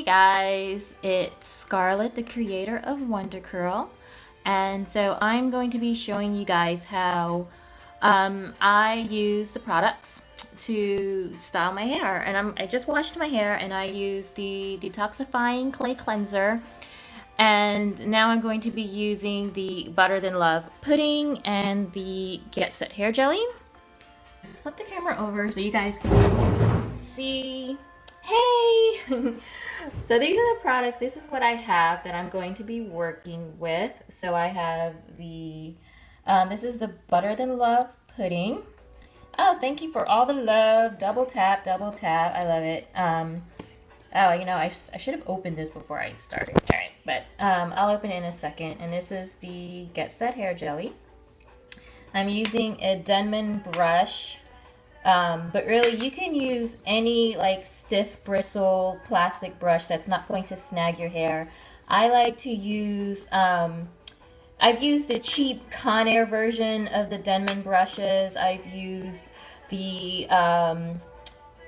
guys, it's Scarlett, the creator of Wonder Curl, and so I'm going to be showing you guys how I use the products to style my hair. And I just washed my hair and I used the detoxifying clay cleanser, and now I'm going to be using the Butter Than Love pudding and the Get Set hair jelly. Just flip the camera over so you guys can see. Hey! So these are the products. This is what I have that I'm going to be working with. So I have the, this is the Butter Than Love pudding. Oh, thank you for all the love. Double tap, double tap. I love it. Oh, you know, I should have opened this before I started. All right, but I'll open it in a second. And this is the Get Set hair jelly. I'm using a Denman brush. But really, you can use any like stiff bristle plastic brush that's not going to snag your hair. I like to use, I've used the cheap Conair version of the Denman brushes. I've used the,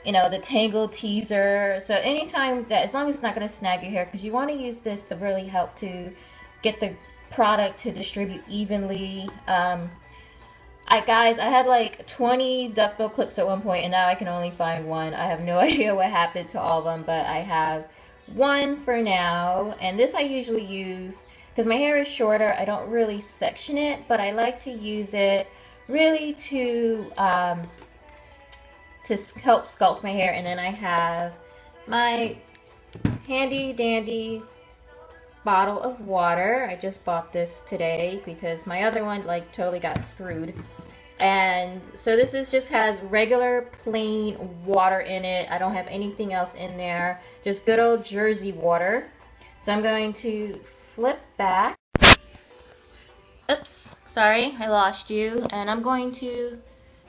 you know, the Tangle Teaser. So anytime that, as long as it's not going to snag your hair, because you want to use this to really help to get the product to distribute evenly. Guys, I had like 20 duckbill clips at one point, and now I can only find one. I have no idea what happened to all of them, but I have one for now. And this I usually use, because my hair is shorter, I don't really section it, but I like to use it really to help sculpt my hair. And then I have my handy dandy bottle of water. I just bought this today because my other one like totally got screwed. And so this is just has regular plain water in it. I don't have anything else in there, just good old Jersey water. So I'm going to flip back. Oops, sorry, I lost you. And I'm going to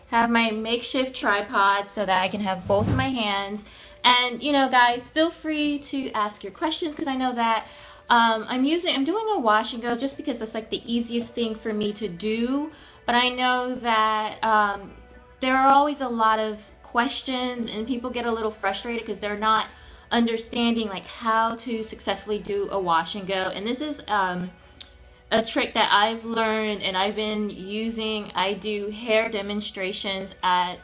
have my makeshift tripod so that I can have both of my hands. And you know, guys, feel free to ask your questions, because I know that I'm doing a wash and go just because that's like the easiest thing for me to do. But I know that there are always a lot of questions and people get a little frustrated because they're not understanding like how to successfully do a wash and go. And this is a trick that I've learned and I've been using. I do hair demonstrations at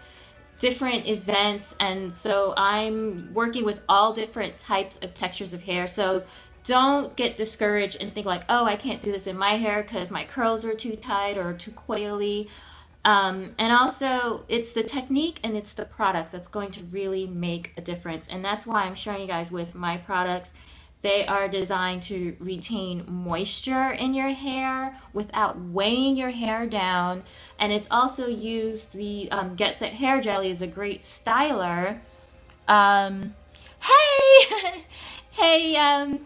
different events, and so I'm working with all different types of textures of hair. So don't get discouraged and think like, oh, I can't do this in my hair because my curls are too tight or too coily. And also, it's the technique and it's the products that's going to really make a difference. And that's why I'm showing you guys with my products. They are designed to retain moisture in your hair without weighing your hair down. And it's also used, the Get Set hair jelly is a great styler. Hey! Hey,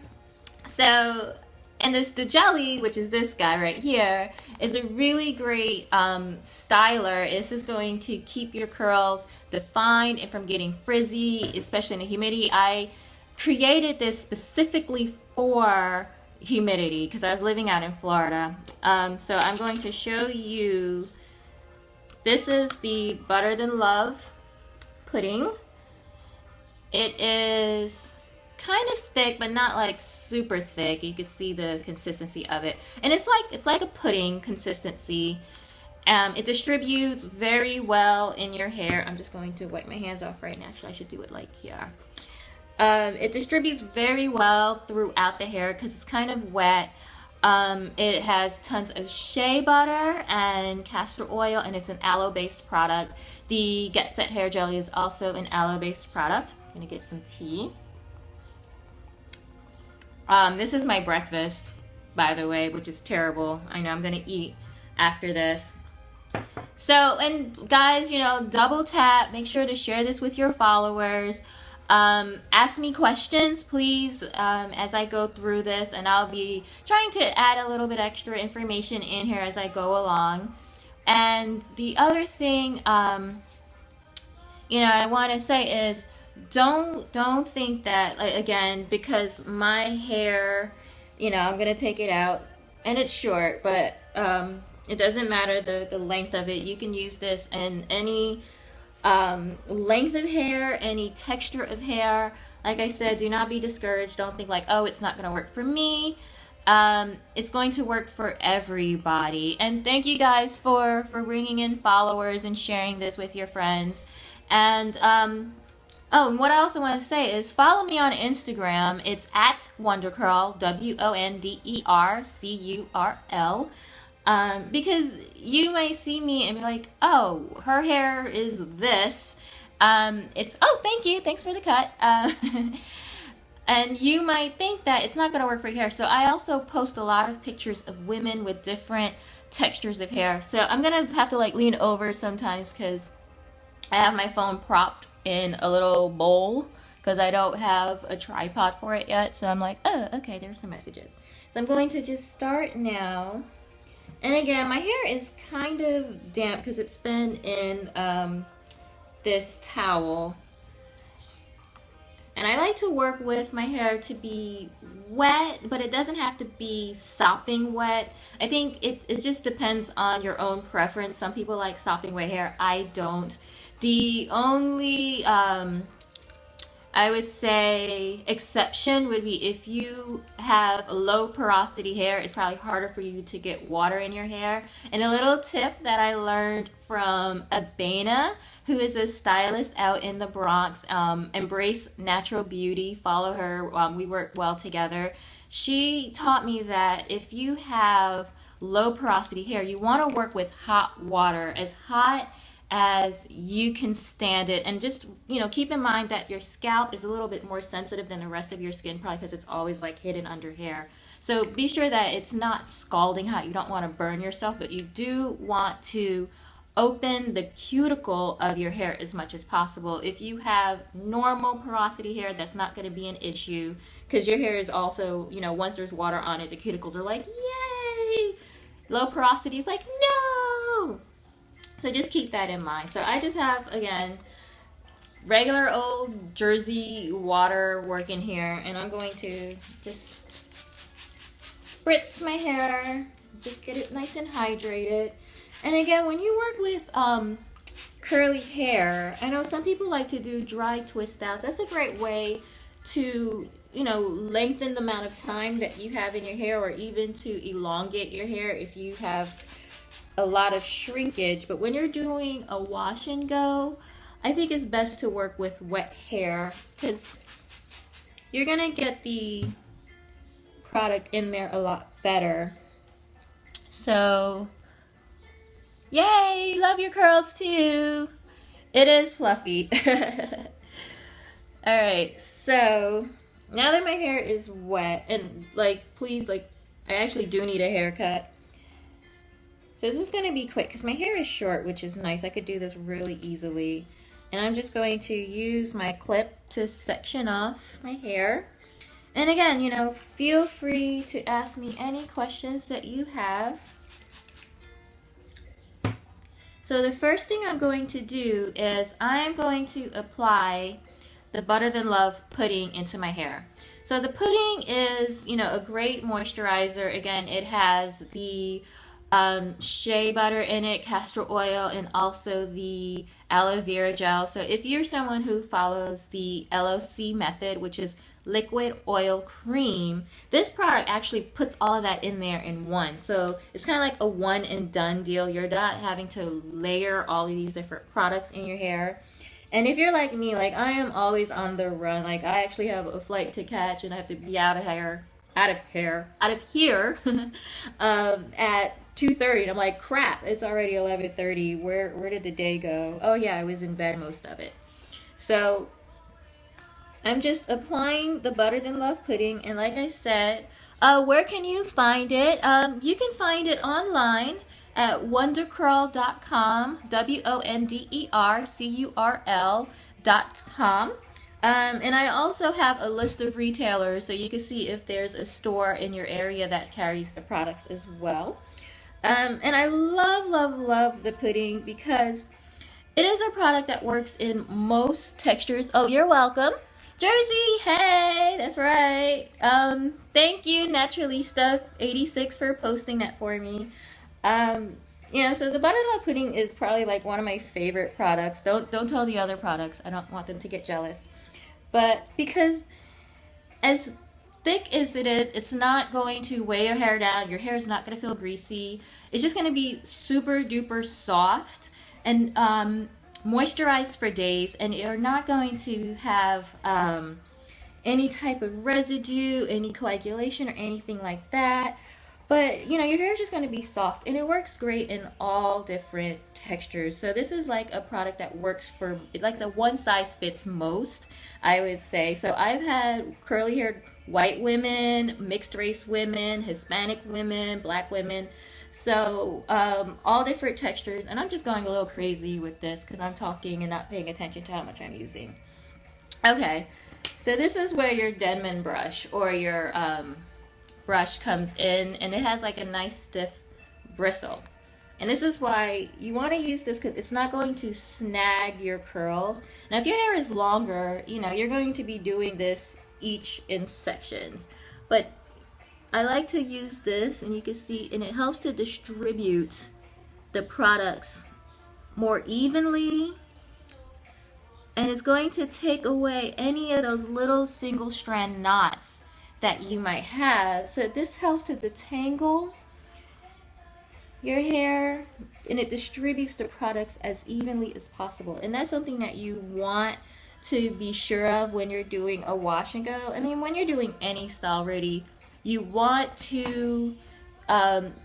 so, and the jelly, which is this guy right here, is a really great styler. This is going to keep your curls defined and from getting frizzy, especially in the humidity. I created this specifically for humidity because I was living out in Florida. So I'm going to show you, this is the Butter Than Love pudding. It is kind of thick, but not like super thick. You can see the consistency of it, and it's like a pudding consistency. It distributes very well in your hair. I'm just going to wipe my hands off right now. Actually, I should do it like here. It distributes very well throughout the hair because it's kind of wet. It has tons of shea butter and castor oil, and it's an aloe-based product. The Get Set hair jelly is also an aloe-based product. I'm gonna get some tea. This is my breakfast, by the way, which is terrible. I know I'm gonna eat after this. So, and guys, you know, double tap, make sure to share this with your followers. Ask me questions, please, as I go through this, and I'll be trying to add a little bit extra information in here as I go along. And the other thing, you know, I want to say is, don't think that, like, again, because my hair, you know, I'm gonna take it out and it's short, but it doesn't matter the length of it. You can use this in any length of hair, any texture of hair. Like I said, do not be discouraged. Don't think like, oh, it's not going to work for me. It's going to work for everybody. And thank you guys for bringing in followers and sharing this with your friends. And oh, and what I also want to say is follow me on Instagram. It's at WonderCurl, WonderCurl. Because you may see me and be like, oh, her hair is this. Oh, thank you. Thanks for the cut. And you might think that it's not going to work for your hair. So I also post a lot of pictures of women with different textures of hair. So I'm going to have to like lean over sometimes because I have my phone propped in a little bowl because I don't have a tripod for it yet. So I'm like, oh, okay, there's some messages. So I'm going to just start now. And again, my hair is kind of damp because it's been in this towel. And I like to work with my hair to be wet, but it doesn't have to be sopping wet. I think it just depends on your own preference. Some people like sopping wet hair. I don't. The only, I would say, exception would be if you have low porosity hair, it's probably harder for you to get water in your hair. And a little tip that I learned from Abena, who is a stylist out in the Bronx, Embrace Natural Beauty, follow her, we work well together. She taught me that if you have low porosity hair, you want to work with hot water, as hot as you can stand it, and just, you know, keep in mind that your scalp is a little bit more sensitive than the rest of your skin, probably because it's always like hidden under hair. So be sure that it's not scalding hot. You don't want to burn yourself, but you do want to open the cuticle of your hair as much as possible. If you have normal porosity hair, that's not going to be an issue because your hair is also, you know, once there's water on it, the cuticles are like, yay! Low porosity is like, no! So just keep that in mind. So I just have, again, regular old Jersey water working here, and I'm going to just spritz my hair, just get it nice and hydrated. And again, when you work with curly hair, I know some people like to do dry twist outs. That's a great way to, you know, lengthen the amount of time that you have in your hair, or even to elongate your hair if you have a lot of shrinkage. But when you're doing a wash and go, I think it's best to work with wet hair because you're gonna get the product in there a lot better. So yay, love your curls too. It is fluffy. All right, so now that my hair is wet, and like, please, like, I actually do need a haircut. So this is going to be quick because my hair is short, which is nice. I could do this really easily. And I'm just going to use my clip to section off my hair. And again, you know, feel free to ask me any questions that you have. So the first thing I'm going to do is I'm going to apply the Butter Than Love pudding into my hair. So the pudding is, you know, a great moisturizer. Again, it has the shea butter in it, castor oil, and also the aloe vera gel. So if you're someone who follows the LOC method, which is liquid oil cream, this product actually puts all of that in there in one. So it's kind of like a one and done deal. You're not having to layer all of these different products in your hair. And if you're like me, like I am always on the run, like I actually have a flight to catch and I have to be out of here at 2:30, and I'm like, crap, it's already 11:30. Where did the day go? Oh yeah, I was in bed most of it. So I'm just applying the Butter Than Love pudding, and like I said, where can you find it? You can find it online at wondercurl.com, WonderCurl.com. And I also have a list of retailers, so you can see if there's a store in your area that carries the products as well. And I love the pudding because it is a product that works in most textures. Oh, you're welcome. Jersey, hey, that's right. Thank you, Naturalista86, for posting that for me. Yeah, so the buttermilk pudding is probably like one of my favorite products. Don't tell the other products. I don't want them to get jealous. But because as thick as it is, it's not going to weigh your hair down. Your hair is not going to feel greasy. It's just going to be super duper soft and moisturized for days, and you're not going to have any type of residue, any coagulation, or anything like that. But you know, your hair is just going to be soft, and it works great in all different textures. So this is like a product that works for, it likes a one size fits most, I would say. So I've had curly haired white women, mixed race women, Hispanic women, black women. So all different textures, and I'm just going a little crazy with this because I'm talking and not paying attention to how much I'm using. Okay, so this is where your Denman brush or your brush comes in, and it has like a nice stiff bristle. And this is why you want to use this, because it's not going to snag your curls. Now if your hair is longer, you know, you're going to be doing this each in sections. But I like to use this, and you can see, and it helps to distribute the products more evenly, and it's going to take away any of those little single strand knots that you might have. So this helps to detangle your hair, and it distributes the products as evenly as possible. And that's something that you want to be sure of when you're doing a wash and go. I mean, when you're doing any style really, you want to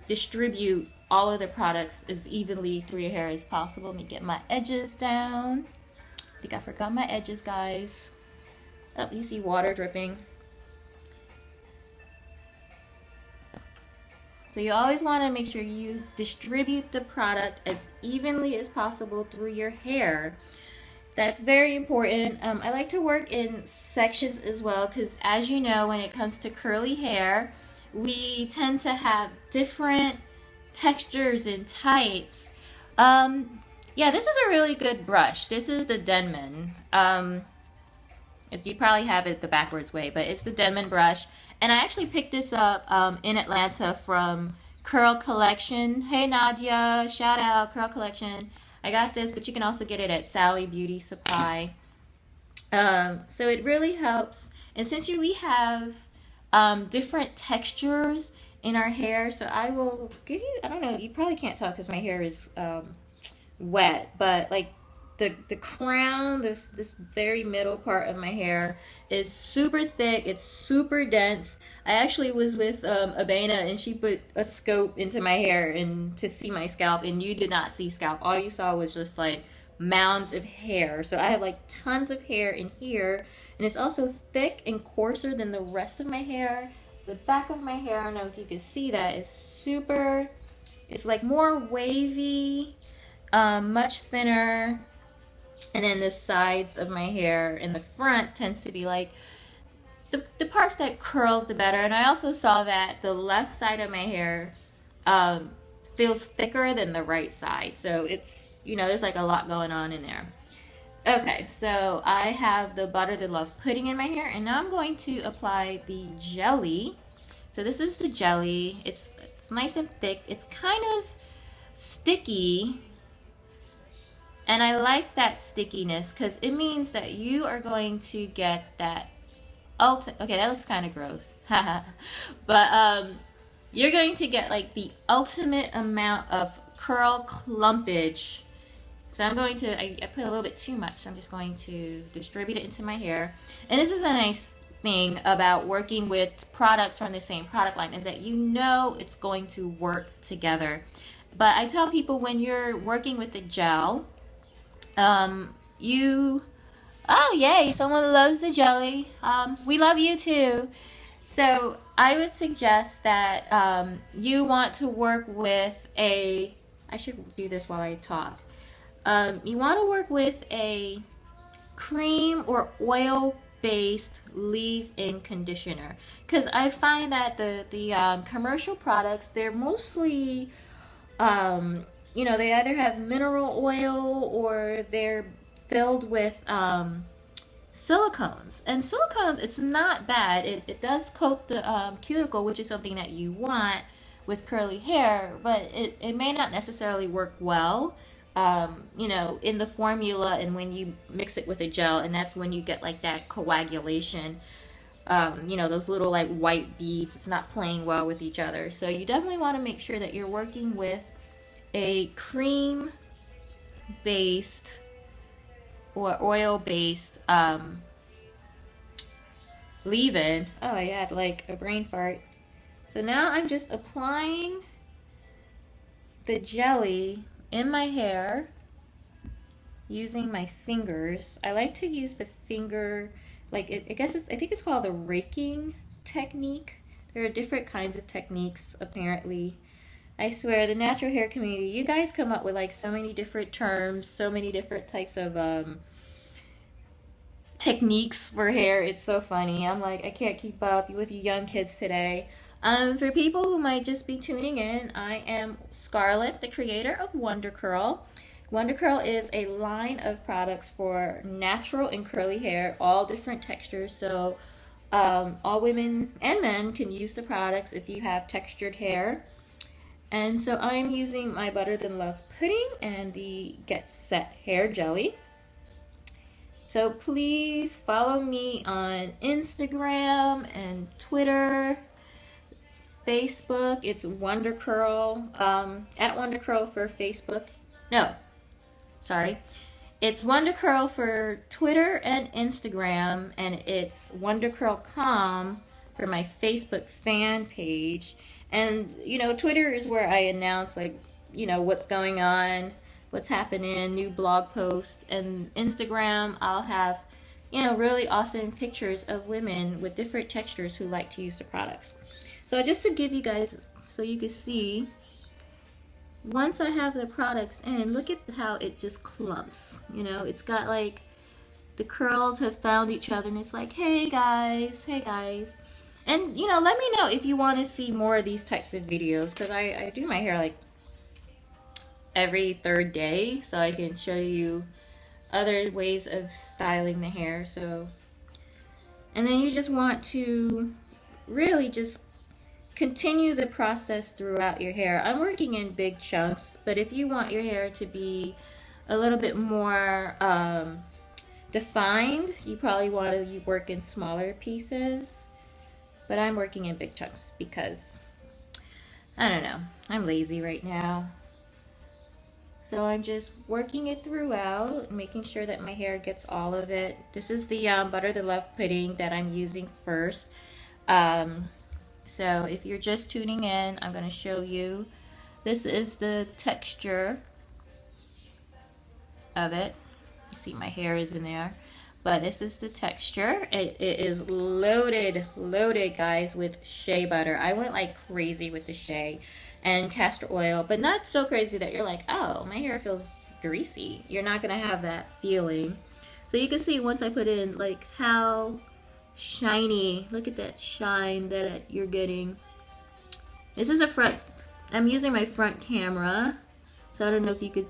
distribute all of the products as evenly through your hair as possible. Let me get my edges down. I think I forgot my edges, guys. Oh, you see water dripping. So you always want to make sure you distribute the product as evenly as possible through your hair. That's very important. I like to work in sections as well, because as you know, when it comes to curly hair, we tend to have different textures and types. Yeah, this is a really good brush. This is the Denman. You probably have it the backwards way, but it's the Denman brush. And I actually picked this up in Atlanta from Curl Collection. Hey Nadia, shout out Curl Collection. I got this, but you can also get it at Sally Beauty Supply. So it really helps. And since we have different textures in our hair, so I will give you, I don't know, you probably can't tell because my hair is wet, but like the crown, this very middle part of my hair is super thick. It's super dense. I actually was with Abena, and she put a scope into my hair and to see my scalp, and you did not see scalp. All you saw was just like mounds of hair. So I have like tons of hair in here, and it's also thick and coarser than the rest of my hair. The back of my hair, I don't know if you can see that, is super, it's like more wavy, much thinner. And then the sides of my hair in the front tends to be like the parts that curls the better. And I also saw that the left side of my hair feels thicker than the right side. So it's, you know, there's like a lot going on in there. Okay, so I have the Butter the Love pudding in my hair, and now I'm going to apply the jelly. So this is the jelly. It's nice and thick. It's kind of sticky. And I like that stickiness because it means that you are going to get that okay, that looks kind of gross. But you're going to get like the ultimate amount of curl clumpage. So I'm going to, I put a little bit too much, so I'm just going to distribute it into my hair. And this is a nice thing about working with products from the same product line, is that you know it's going to work together. But I tell people, when you're working with the gel, oh yay, someone loves the jelly. We love you too. So I would suggest that you want to work with I should do this while I talk. You want to work with a cream or oil based leave-in conditioner, because I find that the commercial products, they're mostly you know, they either have mineral oil or they're filled with silicones. And silicones, it's not bad. It does coat the cuticle, which is something that you want with curly hair, but it may not necessarily work well you know, in the formula and when you mix it with a gel, and that's when you get like that coagulation. You know, those little like white beads, it's not playing well with each other. So you definitely want to make sure that you're working with a cream based or oil based leave-in. Oh, I had like a brain fart. So now I'm just applying the jelly in my hair using my fingers. I like to use the finger, like I guess I think it's called the raking technique. There are different kinds of techniques apparently. I swear, the natural hair community, you guys come up with like so many different terms, so many different types of techniques for hair. It's so funny. I'm like, I can't keep up with you young kids today. For people who might just be tuning in, I am Scarlett, the creator of Wonder Curl. Wonder Curl is a line of products for natural and curly hair, all different textures. So all women and men can use the products if you have textured hair. And so I'm using my Butter Than Love pudding and the Get Set hair jelly. So please follow me on Instagram and Twitter, Facebook. It's Wonder Curl, at Wonder Curl for Facebook. No, sorry. It's Wonder Curl for Twitter and Instagram, and it's Wonder Curl Com for my Facebook fan page. And, you know, Twitter is where I announce, like, you know, what's going on, what's happening, new blog posts. And Instagram, I'll have, you know, really awesome pictures of women with different textures who like to use the products. So just to give you guys, so you can see, once I have the products in, look at how it just clumps. You know, it's got like, the curls have found each other, and it's like, hey guys, hey guys. And, you know, let me know if you want to see more of these types of videos, because I do my hair like every third day, so I can show you other ways of styling the hair. So, and then you just want to really just continue the process throughout your hair. I'm working in big chunks, but if you want your hair to be a little bit more defined, you probably want to work in smaller pieces. But I'm working in big chunks because, I don't know, I'm lazy right now. So I'm just working it throughout, making sure that my hair gets all of it. This is the Butter the Love pudding that I'm using first. So if you're just tuning in, I'm going to show you. This is the texture of it. You see my hair is in there. But this is the texture. It is loaded, guys, with shea butter. I went like crazy with the shea and castor oil, but not so crazy that you're like, oh, my hair feels greasy. You're not going to have that feeling. So you can see once I put in, like, how shiny. Look at that shine that you're getting. This is a front. I'm using my front camera, so I don't know if you could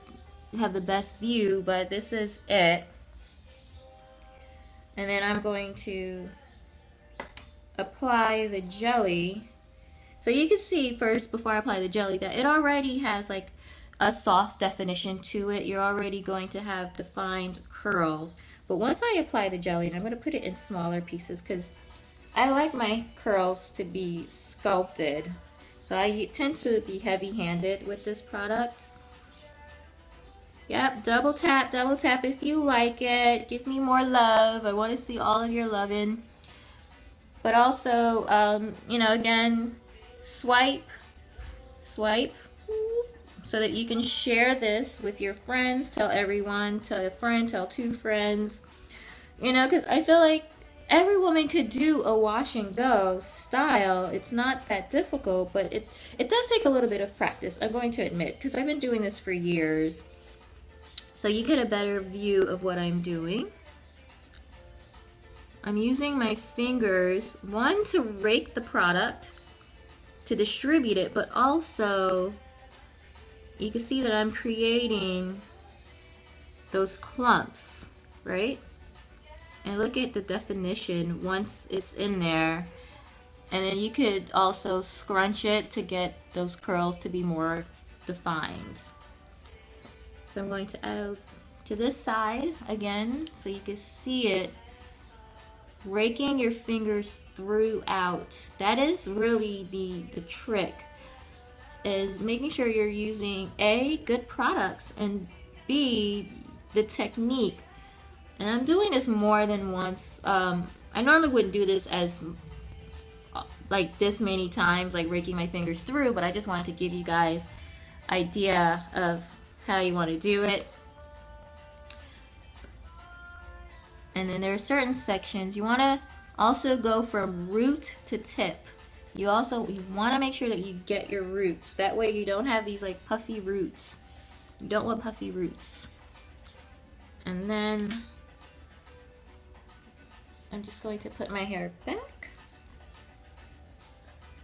have the best view, but this is it. And then I'm going to apply the jelly. So you can see first, before I apply the jelly, that it already has like a soft definition to it. You're already going to have defined curls. But once I apply the jelly, and I'm going to put it in smaller pieces because I like my curls to be sculpted. So I tend to be heavy-handed with this product. Yep, double tap if you like it. Give me more love. I want to see all of your loving. But also, you know, again, swipe, so that you can share this with your friends. Tell everyone, tell a friend, tell two friends. You know, because I feel like every woman could do a wash and go style. It's not that difficult, but it does take a little bit of practice, I'm going to admit, because I've been doing this for years. So you get a better view of what I'm doing. I'm using my fingers, one, to rake the product, to distribute it, but also you can see that I'm creating those clumps, right? And look at the definition once it's in there. And then you could also scrunch it to get those curls to be more defined. So I'm going to add to this side again so you can see it. Raking your fingers throughout. That is really the trick, is making sure you're using A, good products, and B, the technique. And I'm doing this more than once. I normally wouldn't do this as like this many times, like raking my fingers through, but I just wanted to give you guys idea of how you want to do it. And then there are certain sections you want to also go from root to tip. You want to make sure that you get your roots. That way you don't have these like puffy roots. You don't want puffy roots. And then I'm just going to put my hair back.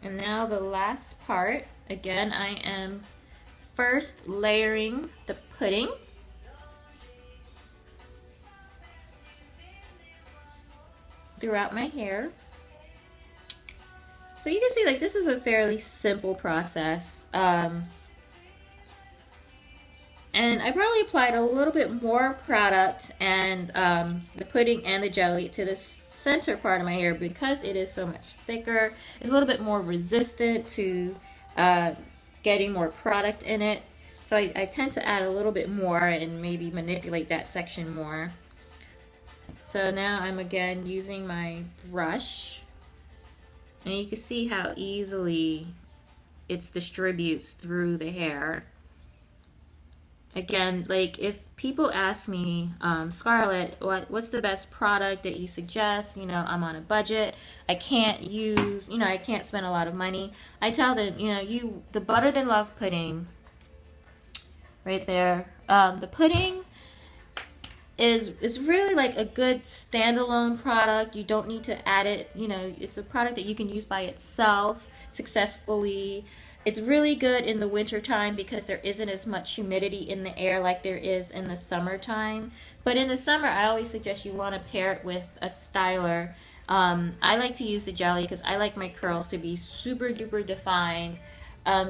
And now the last part. Again, I am first layering the pudding. Throughout my hair. So you can see, like, this is a fairly simple process. And I probably applied a little bit more product and the pudding and the jelly to this center part of my hair because it is so much thicker. It's a little bit more resistant to getting more product in it. So I tend to add a little bit more and maybe manipulate that section more. So now I'm again using my brush, and you can see how easily it distributes through the hair. Again, like if people ask me, Scarlett, what's the best product that you suggest? You know, I'm on a budget. I can't spend a lot of money. I tell them, the Butter Than Love pudding, right there. The pudding is really like a good standalone product. You don't need to add it. It's a product that you can use by itself successfully. It's really good in the winter time because there isn't as much humidity in the air like there is in the summertime. But in the summer, I always suggest you want to pair it with a styler. I like to use the jelly because I like my curls to be super duper defined.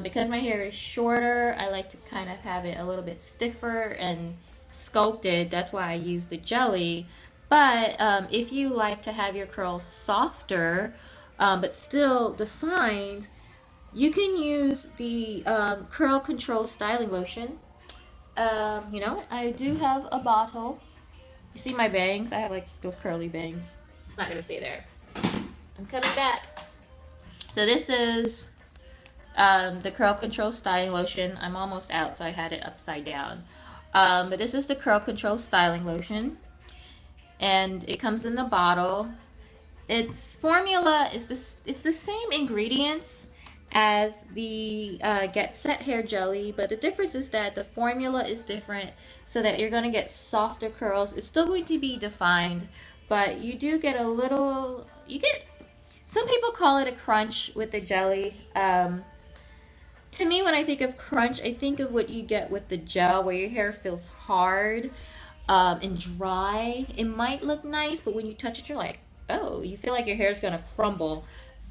Because my hair is shorter, I like to kind of have it a little bit stiffer and sculpted. That's why I use the jelly. But if you like to have your curls softer but still defined, you can use the curl control styling lotion. I do have a bottle. You see my bangs? I have like those curly bangs. It's not gonna stay there. I'm coming back. So this is the curl control styling lotion. I'm almost out, so I had it upside down. But this is the curl control styling lotion, and it comes in the bottle. Its formula is it's the same ingredients as the Get Set Hair Jelly, but the difference is that the formula is different so that you're going to get softer curls. It's still going to be defined, but you do get some people call it a crunch with the jelly. To me, when I think of crunch, I think of what you get with the gel, where your hair feels hard and dry. It might look nice, but when you touch it, you're like, oh, you feel like your hair is going to crumble.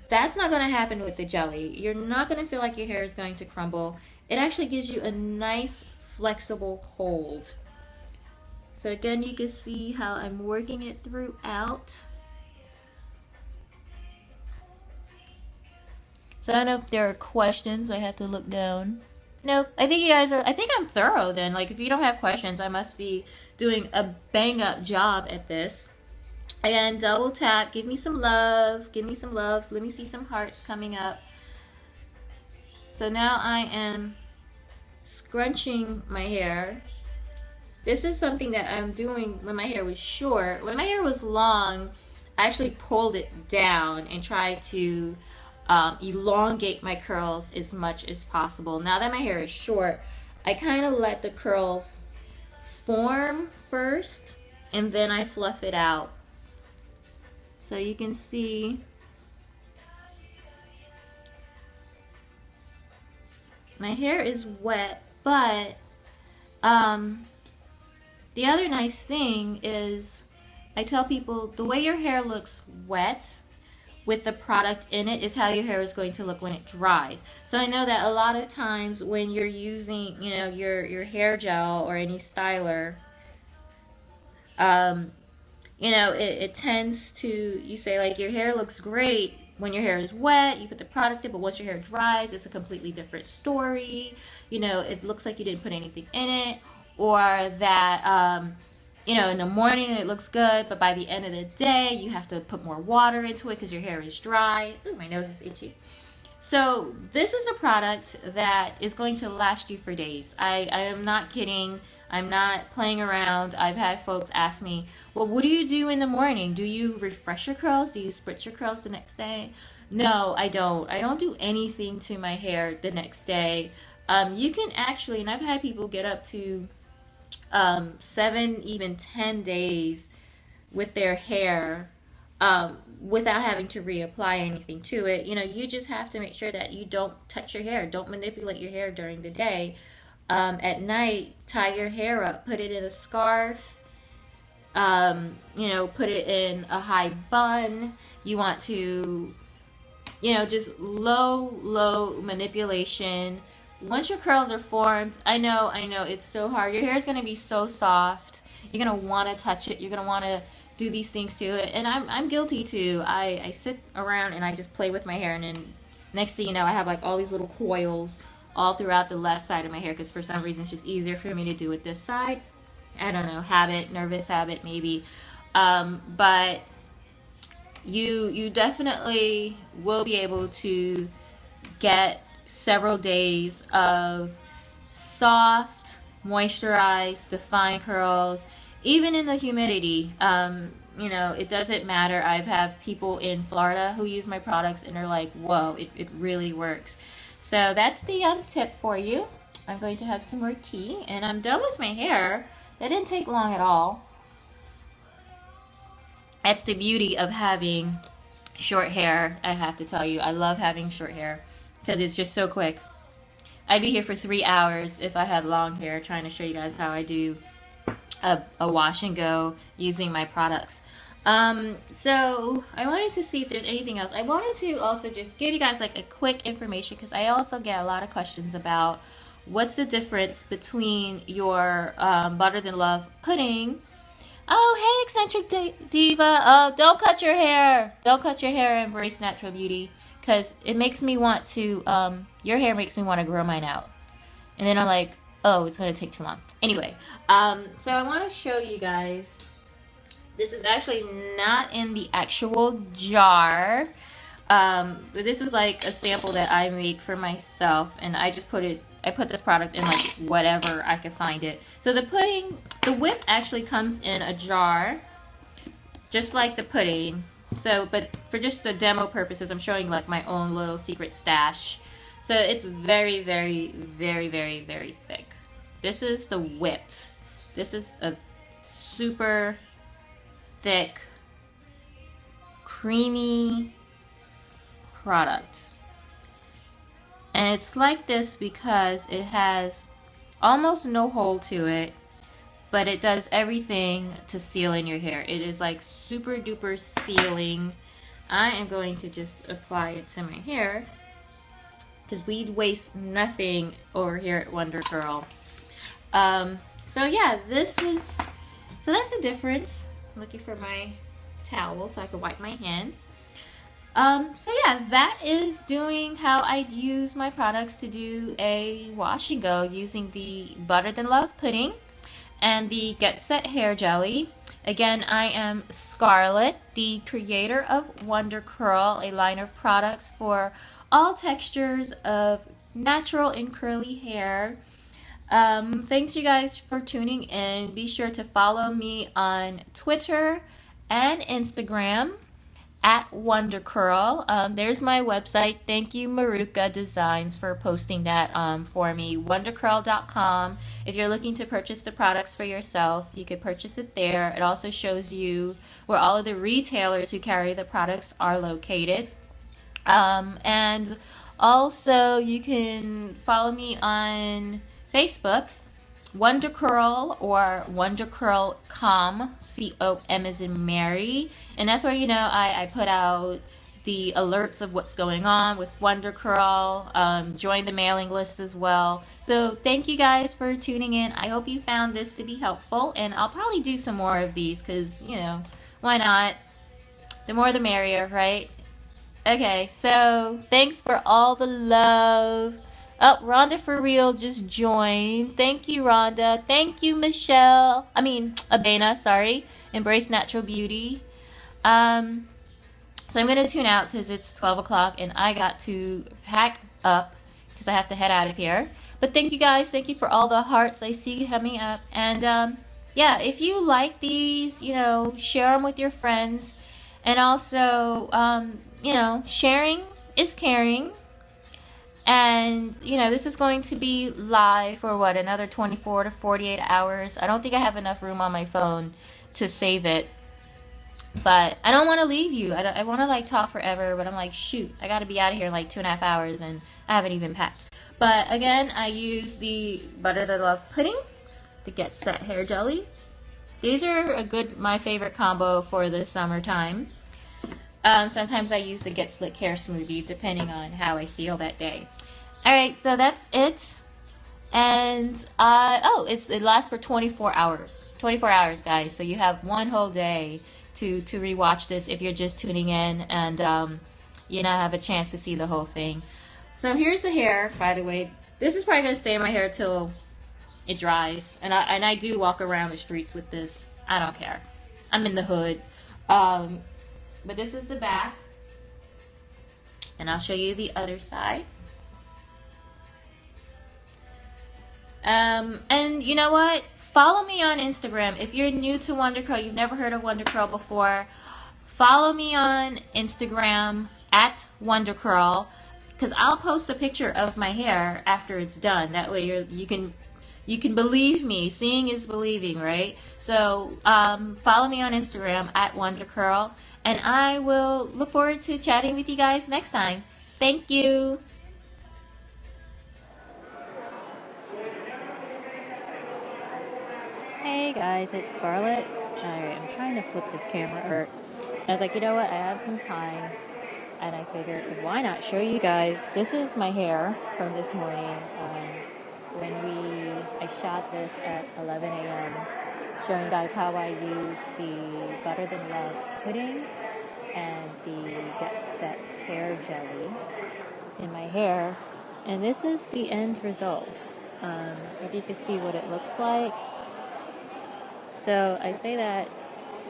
That's not going to happen with the jelly. You're not going to feel like your hair is going to crumble. It actually gives you a nice, flexible hold. So again, you can see how I'm working it throughout. So I don't know if there are questions. I have to look down. No, I think you guys are, I think I'm thorough then. Like if you don't have questions, I must be doing a bang up job at this. Again, double tap, give me some love, give me some love. Let me see some hearts coming up. So now I am scrunching my hair. This is something that I'm doing when my hair was short. When my hair was long, I actually pulled it down and tried to elongate my curls as much as possible. Now that my hair is short, I kind of let the curls form first and then I fluff it out. So you can see my hair is wet, but the other nice thing is I tell people the way your hair looks wet with the product in it is how your hair is going to look when it dries. So I know that a lot of times when you're using, your hair gel or any styler, um, it tends to, you say like your hair looks great when your hair is wet, you put the product in, but once your hair dries, it's a completely different story. It looks like you didn't put anything in it, or that, in the morning it looks good, but by the end of the day, you have to put more water into it because your hair is dry. Ooh, my nose is itchy. So this is a product that is going to last you for days. I am not kidding. I'm not playing around. I've had folks ask me, well, what do you do in the morning? Do you refresh your curls? Do you spritz your curls the next day? No, I don't. I don't do anything to my hair the next day. You can actually, and I've had people get up to 7, even 10 days with their hair without having to reapply anything to it. You just have to make sure that you don't touch your hair. Don't manipulate your hair during the day. At night, tie your hair up, put it in a scarf, put it in a high bun. You want to, just low manipulation. Once your curls are formed, I know, it's so hard. Your hair is going to be so soft. You're going to want to touch it. You're going to want to do these things to it. And I'm guilty too. I sit around and I just play with my hair. And then next thing you know, I have like all these little coils all throughout the left side of my hair because for some reason it's just easier for me to do it this side. I don't know, nervous habit maybe. But you definitely will be able to get several days of soft, moisturized, defined curls, even in the humidity. It doesn't matter. I've had people in Florida who use my products and they're like, whoa, it really works. So that's the tip for you. I'm going to have some more tea and I'm done with my hair. That didn't take long at all. That's the beauty of having short hair, I have to tell you. I love having short hair because it's just so quick. I'd be here for 3 hours if I had long hair trying to show you guys how I do a wash and go using my products. So I wanted to see if there's anything else. I wanted to also just give you guys like a quick information because I also get a lot of questions about what's the difference between your Butter Than Love pudding. Oh, hey, eccentric diva. Oh, don't cut your hair. Don't cut your hair. Embrace natural beauty because it makes me want to, your hair makes me want to grow mine out. And then I'm like, oh, it's going to take too long. Anyway, so I want to show you guys. This is actually not in the actual jar. But this is like a sample that I make for myself. And I just put this product in like whatever I could find it. So the whip actually comes in a jar. Just like the pudding. So, but for just the demo purposes, I'm showing like my own little secret stash. So it's very, very, very, very, very thick. This is the whip. This is a super thick, creamy product. And it's like this because it has almost no hole to it, but it does everything to seal in your hair. It is like super duper sealing. I am going to just apply it to my hair because we waste nothing over here at Wonder Curl. So yeah, so that's the difference. I'm looking for my towel so I can wipe my hands. So yeah, that is doing how I use my products to do a wash and go using the Butter Than Love pudding and the Get Set hair jelly. Again, I am Scarlett, the creator of Wonder Curl, a line of products for all textures of natural and curly hair. Thanks you guys for tuning in. Be sure to follow me on Twitter and Instagram at Wonder Curl. There's my website. Thank you, Maruka Designs, for posting that for me. WonderCurl.com. If you're looking to purchase the products for yourself, you could purchase it there. It also shows you where all of the retailers who carry the products are located. And also, you can follow me on Facebook, Wonder Curl or Wonder Curl.com, C-O-M as in Mary. And that's where, I put out the alerts of what's going on with Wonder Curl. Join the mailing list as well. So thank you guys for tuning in. I hope you found this to be helpful, and I'll probably do some more of these because, you know, why not? The more the merrier, right? Okay, so thanks for all the love. Oh, Rhonda for real just joined. Thank you, Rhonda. Thank you, Michelle. Abena, sorry. Embrace Natural Beauty. So I'm going to tune out because it's 12 o'clock and I got to pack up because I have to head out of here. But thank you guys. Thank you for all the hearts I see coming up. And yeah, if you like these, you know, share them with your friends. And also, you know, sharing is caring. And, you know, this is going to be live for what, another 24 to 48 hours. I don't think I have enough room on my phone to save it. But I don't want to leave you. I want to like talk forever, but I'm like, shoot, I got to be out of here in like 2.5 hours and I haven't even packed. But again, I use the Butter That I Love pudding, the Get Set hair jelly. These are my favorite combo for the summertime. Sometimes I use the Get Slick hair smoothie depending on how I feel that day. Alright, so that's it. And it lasts for 24 hours. 24 hours, guys. So you have one whole day to rewatch this if you're just tuning in and you not have a chance to see the whole thing. So here's the hair, by the way. This is probably gonna stay in my hair till it dries. And I do walk around the streets with this. I don't care. I'm in the hood. But this is the back. And I'll show you the other side. And you know what? Follow me on Instagram. If you're new to Wonder Curl, you've never heard of Wonder Curl before, follow me on Instagram at Wonder Curl, because I'll post a picture of my hair after it's done. That way you can believe me. Seeing is believing, right? So follow me on Instagram at Wonder Curl, and I will look forward to chatting with you guys next time. Thank you. Hey guys, it's Scarlett. Alright, I'm trying to flip this camera. I was like, you know what, I have some time, and I figured, why not show you guys. This is my hair from this morning. I shot this at 11 a.m. showing you guys how I use the Butter Than Love pudding and the Get Set hair jelly in my hair. And this is the end result. If you can see what it looks like. So I say that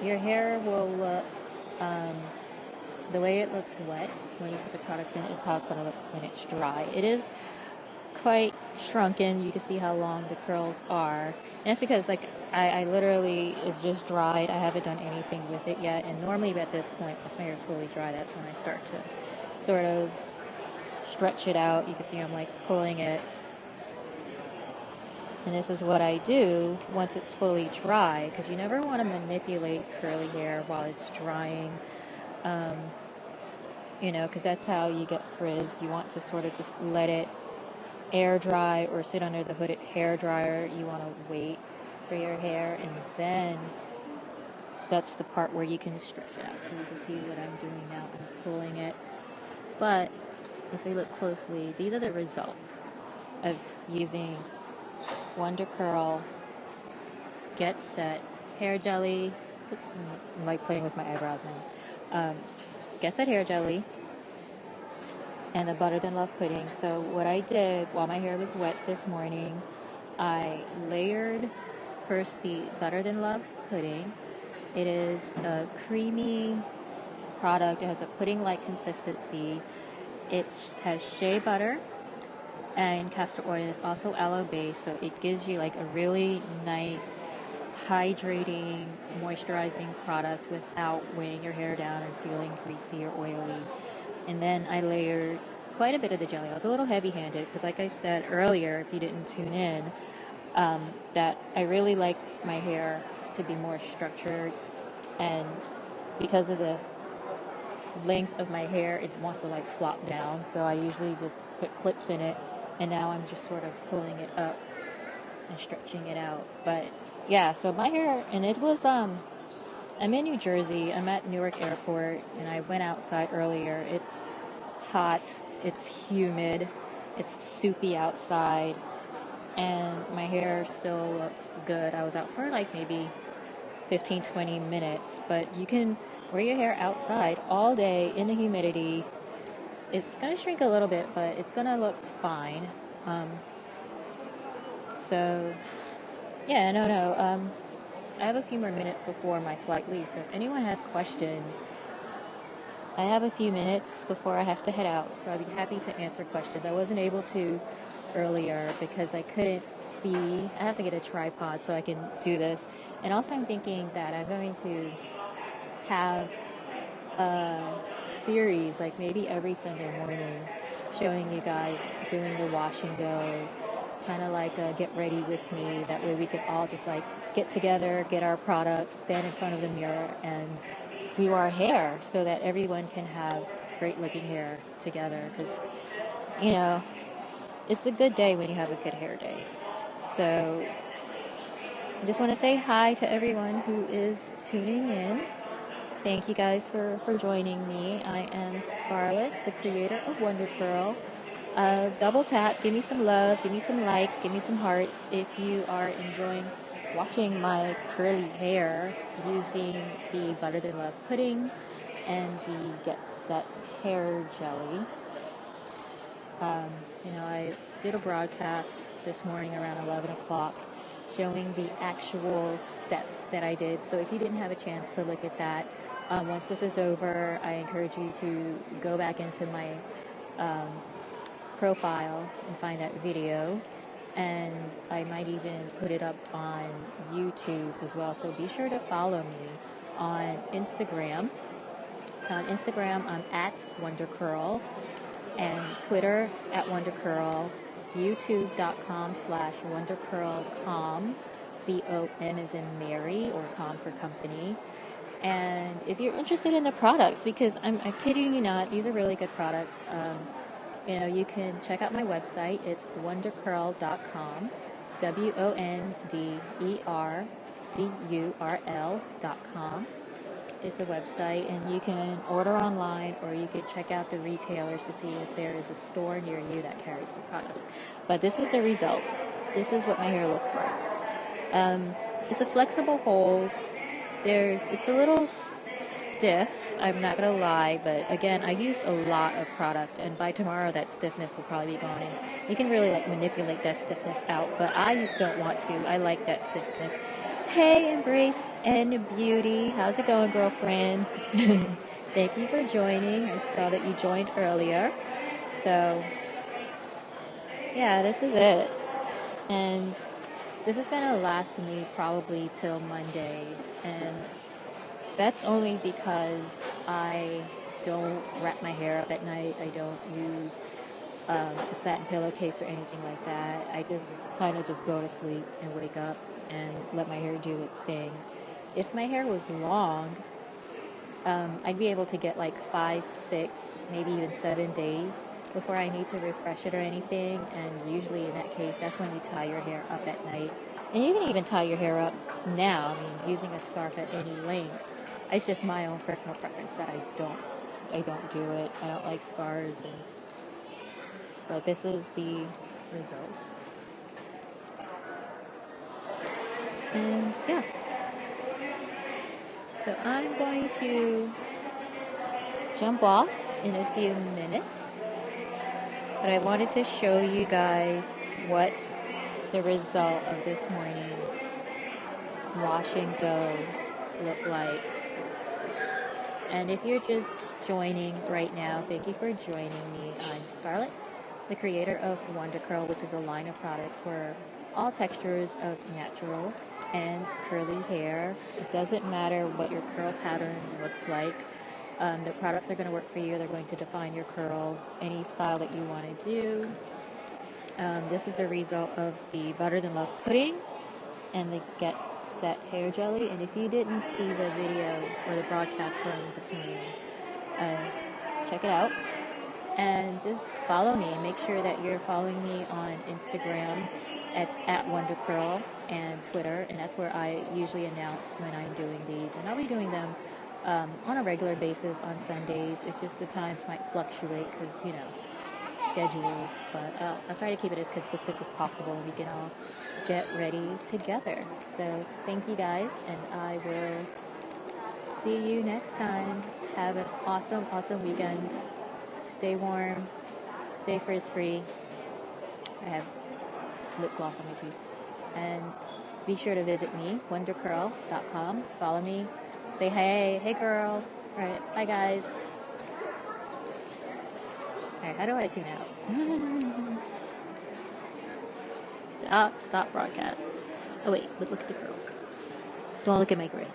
your hair will look, the way it looks wet when you put the products in is how it's going to look when it's dry. It is quite shrunken. You can see how long the curls are. And that's because like I literally is just dried. I haven't done anything with it yet. And normally at this point, once my hair is fully dry, that's when I start to sort of stretch it out. You can see I'm like pulling it. And this is what I do once it's fully dry, because you never want to manipulate curly hair while it's drying, you know, because that's how you get frizz. You want to sort of just let it air dry or sit under the hooded hair dryer. You want to wait for your hair, and then that's the part where you can stretch it out. So you can see what I'm doing now. I'm pulling it. But if we look closely, these are the results of using Wonder Curl Get Set hair jelly. Oops, I'm like playing with my eyebrows now. Get Set hair jelly and the Butter Than Love pudding. So what I did while my hair was wet this morning, I layered first the Butter Than Love pudding. It is a creamy product. It has a pudding-like consistency. It has shea butter and castor oil. It's also aloe based, so it gives you like a really nice hydrating, moisturizing product without weighing your hair down and feeling greasy or oily. And then I layered quite a bit of the jelly. I was a little heavy-handed because, like I said earlier, if you didn't tune in, that I really like my hair to be more structured, and because of the length of my hair, it wants to like flop down, so I usually just put clips in it, and now I'm just sort of pulling it up and stretching it out. But yeah, so my hair, and it was I'm in New Jersey. I'm at Newark Airport, and I went outside earlier. It's hot, it's humid, it's soupy outside, and my hair still looks good. I was out for like maybe 15-20 minutes, but you can wear your hair outside all day in the humidity. It's going to shrink a little bit, but it's going to look fine. So, yeah, no. I have a few more minutes before my flight leaves, so if anyone has questions, I have a few minutes before I have to head out, so I'd be happy to answer questions. I wasn't able to earlier because I couldn't see. I have to get a tripod so I can do this. And also I'm thinking that I'm going to have a series, like maybe every Sunday morning, showing you guys doing the wash and go, kind of like a get ready with me. That way we can all just like get together, get our products, stand in front of the mirror, and do our hair so that everyone can have great looking hair together. Because, you know, it's a good day when you have a good hair day. So I just want to say hi to everyone who is tuning in. Thank you guys for joining me. I am Scarlett, the creator of Wonder Curl. Double tap, give me some love, give me some likes, give me some hearts if you are enjoying watching my curly hair using the Butter Than Love pudding and the Get Set hair jelly. I did a broadcast this morning around 11 o'clock showing the actual steps that I did. So if you didn't have a chance to look at that, once this is over, I encourage you to go back into my profile and find that video. And I might even put it up on YouTube as well. So be sure to follow me on Instagram. On Instagram, I'm at WonderCurl, and Twitter at WonderCurl, youtube.com/WonderCurlCom, C-O-M as in Mary, or com for company. And if you're interested in the products, because I'm kidding you not, these are really good products. You can check out my website. It's wondercurl.com, WonderCurl.com is the website, and you can order online, or you could check out the retailers to see if there is a store near you that carries the products. But this is the result. This is what my hair looks like. It's a flexible hold. It's a little stiff, I'm not gonna lie, but again, I used a lot of product, and by tomorrow that stiffness will probably be gone, and you can really like manipulate that stiffness out, but I don't want to. I like that stiffness. Hey, Embrace and Beauty, how's it going, girlfriend? Thank you for joining. I saw that you joined earlier. So yeah, this is it, and this is gonna last me probably till Monday, and that's only because I don't wrap my hair up at night. I don't use a satin pillowcase or anything like that. I just kind of just go to sleep and wake up and let my hair do its thing. If my hair was long, I'd be able to get like 5, 6, maybe even 7 days before I need to refresh it or anything. And usually in that case, that's when you tie your hair up at night. And you can even tie your hair up now, using a scarf at any length. It's just my own personal preference that I don't do it. I don't like scars, but this is the result. And yeah. So I'm going to jump off in a few minutes, but I wanted to show you guys what the result of this morning's wash and go looked like. And if you're just joining right now, thank you for joining me. I'm Scarlett, the creator of Wonder Curl, which is a line of products for all textures of natural and curly hair. It doesn't matter what your curl pattern looks like. The products are going to work for you. They're going to define your curls, any style that you want to do. This is the result of the Butter Than Love pudding and the Get Set hair jelly. And if you didn't see the video or the broadcast from this morning, check it out. and just follow me. Make sure that you're following me on Instagram. It's at Wonder Curl, and Twitter, and that's where I usually announce when I'm doing these. And I'll be doing them on a regular basis on Sundays. It's just the times might fluctuate because, schedules. But I'll try to keep it as consistent as possible, and we can all get ready together. So thank you guys, and I will see you next time. Have an awesome, awesome weekend. Stay warm. Stay frizz-free. I have lip gloss on my teeth. And be sure to visit me, wondercurl.com. Follow me. Say hey girl. All right, bye guys. All right, how do I tune out? Stop broadcast. Oh wait, look at the curls. Don't look at my grid.